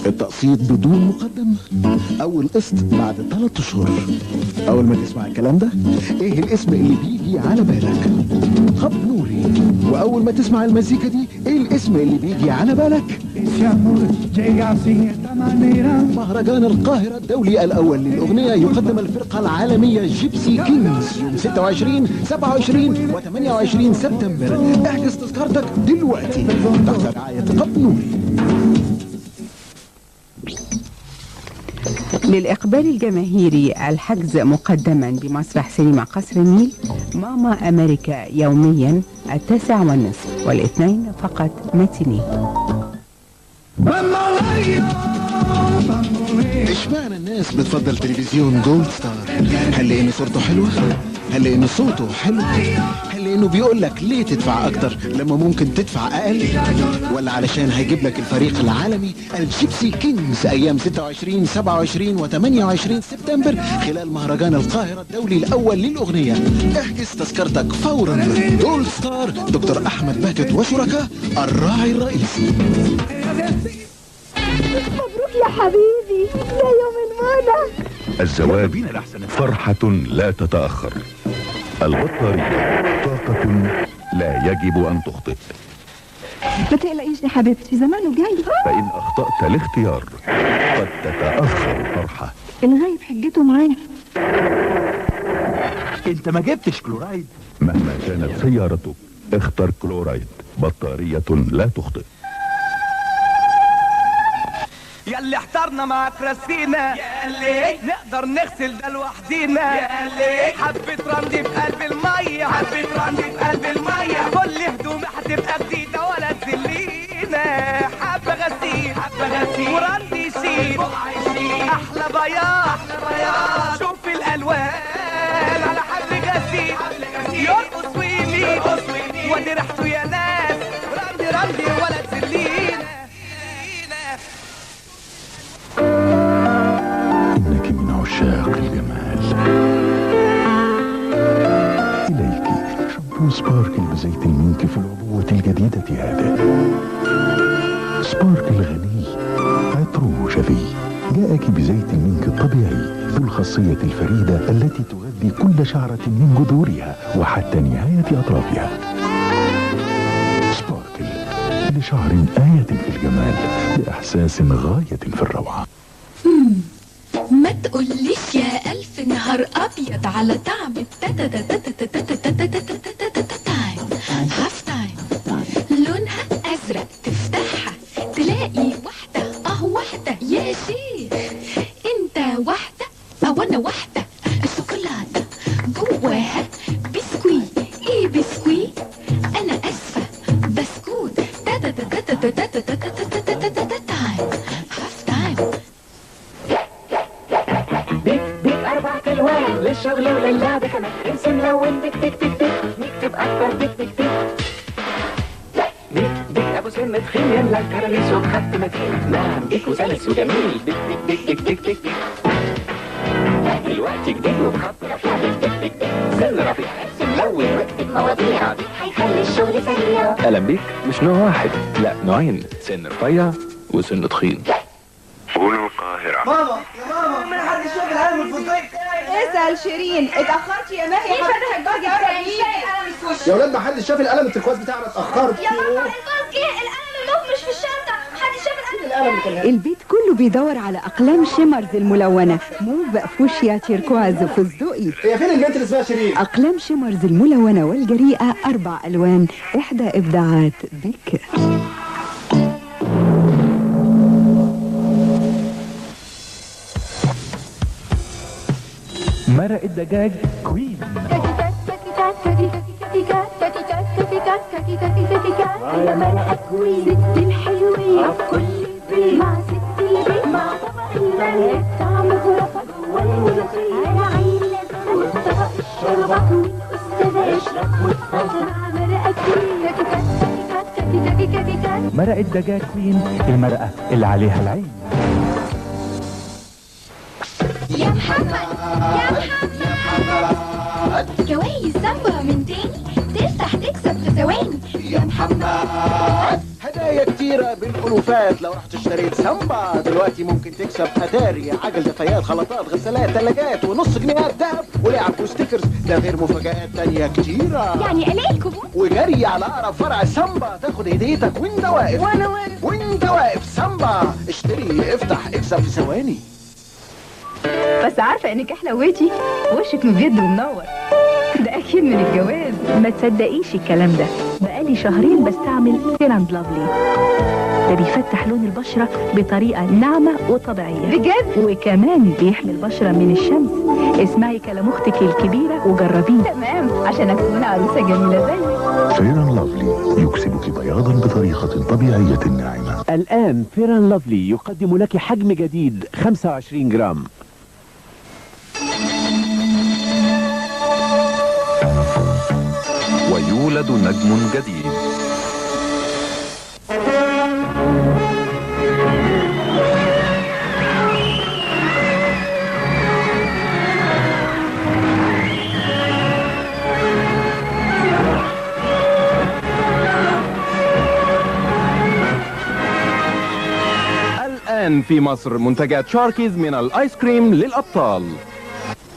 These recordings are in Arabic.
التقسيط بدون مقدم، اول قسط بعد 3 اشهر. اول ما تسمع الكلام ده، ايه الاسم اللي بيجي على بالك؟ خط نوري. واول ما تسمع المزيكا دي، ايه الاسم اللي بيجي على بالك؟ مهرجان القاهرة الدولي الاول للاغنية يقدم الفرقة العالمية جيبسي كينجز يوم 26 27 و28 سبتمبر. احجز تذكرتك دلوقتي تحت رعاية خط نوري. للإقبال الجماهيري الحجز مقدما بمسرح سينما قصر النيل ماما أمريكا يوميا 9:30 والاثنين فقط ماتيني. اشمعنى الناس بتفضل تلفزيون جولد ستار؟ هل لأن صورته حلوة؟ هل لأن صوته حلو؟ هل لأنه بيقول لك ليه تدفع أكتر لما ممكن تدفع أقل؟ ولا علشان هيجيب لك الفريق العالمي الجيبسي كينجز أيام 26 27 و28 سبتمبر خلال مهرجان القاهرة الدولي الأول للأغنية؟ احجز تذكرتك فورا. جولد ستار، دكتور أحمد بهجت وشركاء، الراعي الرئيسي. مبروك يا حبيبي، يا يوم المولى. الزواج فرحة لا تتأخر. البطارية طاقة لا يجب أن تخطئ. ما تقلقيش يا حبيبتي، زمانه جاي. فإن أخطأت الاختيار قد تتأخر الفرحة. الغايب حجته معانا. انت ما جبتش كلورايد؟ مهما كانت سيارتك اختر كلورايد، بطارية لا تخطئ. ياللي احترنا معاك رسينا، ياللي نقدر نغسل ده لوحدينا، ياللي حبة رمدي في قلب المية، حبة رمدي في قلب المية، كل هدومي هتبقى جديدة ولا تزلينا. حبة غسيل حبة غسيل ورمدي يشيل بقع يشيل، أحلى بياض أحلى بياض، شوف الألوان على حبل غسيل يرقص ويميل وادي ريحته يا ناس، رمدي رمدي ولا تزلينا. إنك من عشاق الجمال. إليك شامبو سباركل بزيت المنك في العبوة الجديدة هذه. سباركل غني عطره شفي، جاءك بزيت المنك الطبيعي ذو الخاصية الفريدة التي تغذي كل شعرة من جذورها وحتى نهاية أطرافها. سباركل، لشعر آية في الجمال، لإحساس غاية في الروعة. ما تقوليش يا ألف نهار أبيض على طعم تايم هاف تايم، لونها أزرق تفتحها تلاقي واحدة يا شيخ، انت واحدة أو أنا واحدة، الشوكولاتة جواها بسكوي، ايه بسكوي؟ أنا أسفة بسكوت تايم هاف تايم. للشغل وللعب كمان، انسى نلون تك تك تك تك، نكتب اكتر تك تك تك. بيك ابو سن تخين يلا كراميس وخط متين، نعم بيك وسلس وجميل، بيك بيك بيك بيك بيك بيك. دلوقتي جديد وبخط رفيع، بيك بيك بيك بيك، سن رفيع ارسم لون واكتب مواضيع، بيك هيخلي الشغل سريع. قلم بيك مش نوع واحد، لا نوعين، سن رفيع وسن تخين. هنا القاهرة. ماما يا ماما، ما حدش شاف القلم الفضي. اسأل شيرين، اتأخرت يا ماهي. مين فتح الباج بتاعي؟ مش لاقي قلم السوشي. يا ولاد ما حدش شاف القلم التركواز بتاعنا، اتأخرت. يا ماما الباج جه، القلم الموف مش في الشنطة، محدش شاف القلم. البيت كله بيدور على أقلام شيمرز الملونة، موف فوشيا تيركواز فستقي. هي فين البنت اللي اسمها شيرين؟ أقلام شيمرز الملونة والجريئة 4 ألوان، إحدى إبداعات بيك. مرق الدجاج كوين. يا مرقة كوين، ست الحلوين كل بيت، مع ست البيت، مع طبق المرق، طعم خرافة جوا الملوخية، على عين لازم وطبق الشوربة، كوين أستاذة اشرب واتفضل مع مرقة كوين. مرق الدجاج كوين، المرقة اللي عليها العين. يا محمد يا محمد، جوايز سامبا من تاني، تفتح تكسب في ثواني. يا محمد، هدايا هدايا كتيرة بالألوفات لو رحت اشتريت سامبا. دلوقتي ممكن تكسب أتاري، عجل دفايات، خلطات، غسالات، ثلاجات، ونص جنيهات دهب ولعب وستيكرز. ده غير مفاجآت تانية كتيرة. يعني قليل كبوت. وجري على أقرب فرع سامبا تاخد هديتك وانت واقف. وانت واقف سامبا، اشتري افتح اكسب في ثواني. بس عارفة انك حلوتي، وشك مبيض ومنور. ده اكيد من الجواز. ما تصدقيش الكلام ده، بقالي شهرين بستعمل فير اند لافلي. ده بيفتح لون البشرة بطريقة ناعمة وطبيعية بجد، وكمان بيحمي البشرة من الشمس. اسمعي كلام اختك الكبيرة وجربيه. تمام، عشان اكون عروسة جميلة زيك. فير اند لافلي يكسبك بياضا بطريقة طبيعية ناعمة. الآن فير اند لافلي يقدم لك حجم جديد 25 جرام. ويولد نجم جديد. الآن في مصر منتجات شاركيز من الآيس كريم للأبطال.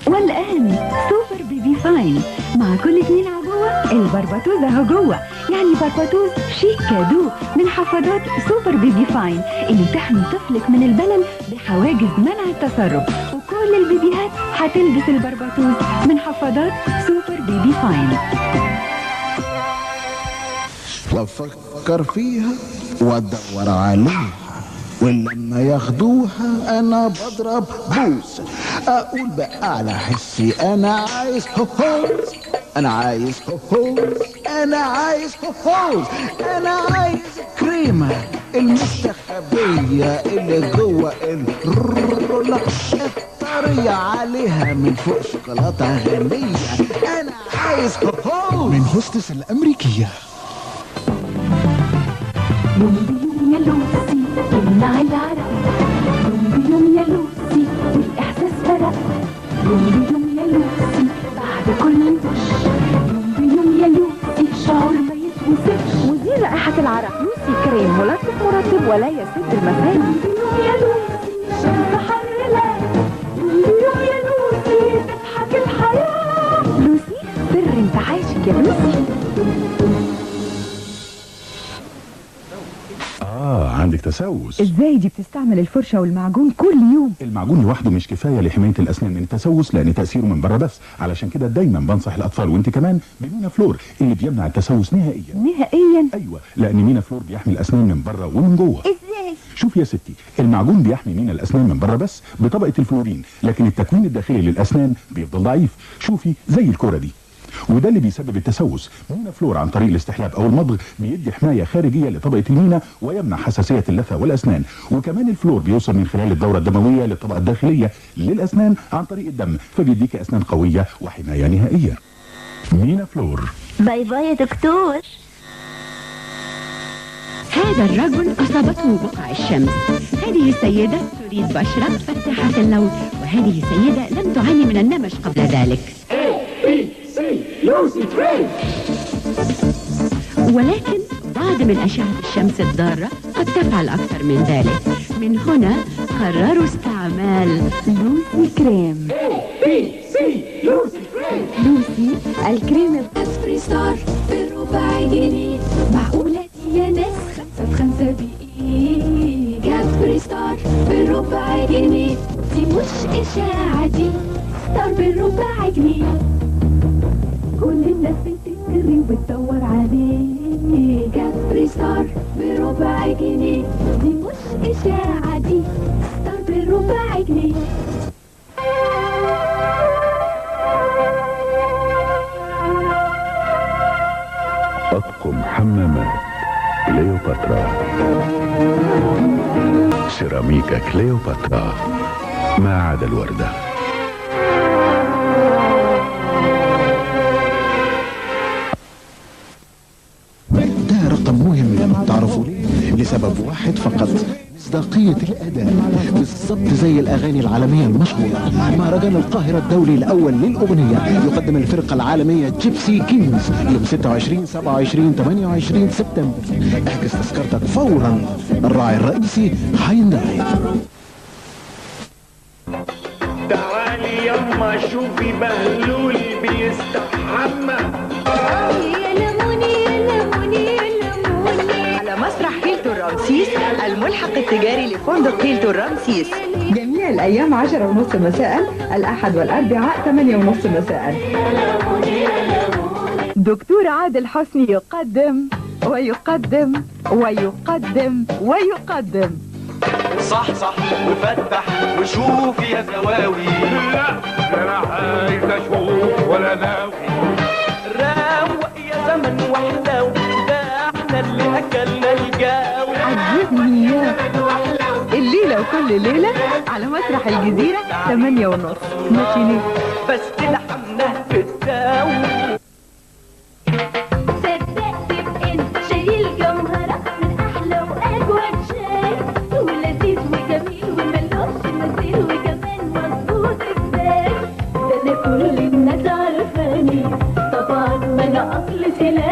والآن سوبر بيبي فاين مع كل 2 عبوة البربطوز اهو جوه. يعني بربطوز شيك كادو من حفاضات سوبر بيبي فاين اللي تحمي طفلك من البلل بحواجز منع التسرب. وكل البيبيهات هتلبس البربطوز من حفاضات سوبر بيبي فاين. وافكر فيها وادور عليها، ولما ياخدوها انا بضرب بوس. اقول بقى على حسي انا عايز هوهوز، انا عايز هوهوز، انا عايز هوهوز، انا عايز كريمة المستخبية اللي جوه الرولة الطرية عليها من فوق شوكولاتة غنية. انا عايز هوهوز من هوستس الامريكية. يوم يا لوسي امنع العرق، يوم يا لوسي والإحساس فرق. يوم يا لوسي بعد كل دش، يوم يا لوسي شعور ما يتوصفش. ودي رائحة العرق. لوسي كريم ملطف مرطب ولا يسد المسام. يوم يا لوسي شمس حرلة، يوم يا لوسي تضحك الحياة. لوسي سر انتعاشك يا لوسي. عندك تسوس. ازاي دي بتستعمل الفرشة والمعجون كل يوم؟ المعجون لوحده مش كفايه لحمايه الاسنان من التسوس، لان تاثيره من بره بس. علشان كده دايما بنصح الاطفال وانت كمان بمينا فلور اللي بيمنع التسوس نهائيا. نهائيا؟ ايوه، لان مينا فلور بيحمي الاسنان من بره ومن جوه. ازاي؟ شوف يا ستي، المعجون بيحمي مينا الاسنان من بره بس بطبقه الفلورين، لكن التكوين الداخلي للاسنان بيفضل ضعيف. شوفي زي الكوره دي، وده اللي بيسبب التسوس. مينا فلور عن طريق الاستحلاب او المضغ بيدي حمايه خارجيه لطبقه المينا ويمنع حساسيه اللثه والاسنان. وكمان الفلور بيوصل من خلال الدوره الدمويه للطبقه الداخليه للاسنان عن طريق الدم، فبيديك اسنان قويه وحمايه نهائيه. مينا فلور. باي باي يا دكتور. هذا الرجل أصابته بقع الشمس. هذه السيدة تريد بشرة فاتحة اللون، وهذه السيدة لم تعاني من النمش قبل ذلك. ولكن بعض من أشعة الشمس الضارة قد تفعل أكثر من ذلك. من هنا قرروا استعمال لوسي كريم. لوسي الكريم اسبري ستار بربع جنيه. معقولة دي يا ناس 5 في 5 بإيه؟ جاسبري ستار بربع جنيه. دي مش إشاعة، دي ستار بربع جنيه. كل الناس بتجري وبتدور عليه. جاسبري ستار بربع جنيه. دي مش إشاعة، دي ستار بربع جنيه. أطقم حمامات كليوباترا. سيراميكا كليوباترا ما عدا الوردة. ده رقم مهم تعرفوا ليه؟ لسبب واحد فقط، ومصداقية الأداء بالظبط زي الأغاني العالمية المشهورة. مهرجان القاهرة الدولي الأول للأغنية يقدم الفرقة العالمية جيبسي كينجز يوم 26 27 28 سبتمبر. احجز تذكرتك فورا. الراعي الرئيسي هاينداي. تعالي يما شوفي بهلول بيستحمى. يا لموني يا لموني يا لموني. على مسرح هيلتون رمسيس الملحق التجاري لفندق هيلتون رمسيس. جميع الأيام 10:30 مساء، الأحد والأربعاء 8:30 مساء. دكتور عادل حسني يقدم ويقدم ويقدم ويقدم. صح صح وفتح وشوف يا زواوي. لا انا عايز اشوف ولا ناوي. روق يا زمن وحلاوي، ده احنا اللي اكلنا الجو. عجبني يا الليلة وكل ليلة على مسرح الجزيرة 8:30 ماشيني. بس لحمنا في التاو. صدقت بانت شايل جوهرة من احلى واجود شاي، ولذيذ وجميل وملوش مثيل وكمان مظبوط ازاي. ده انا كل الناس عارفاني طبعا ما انا اصل سلاح.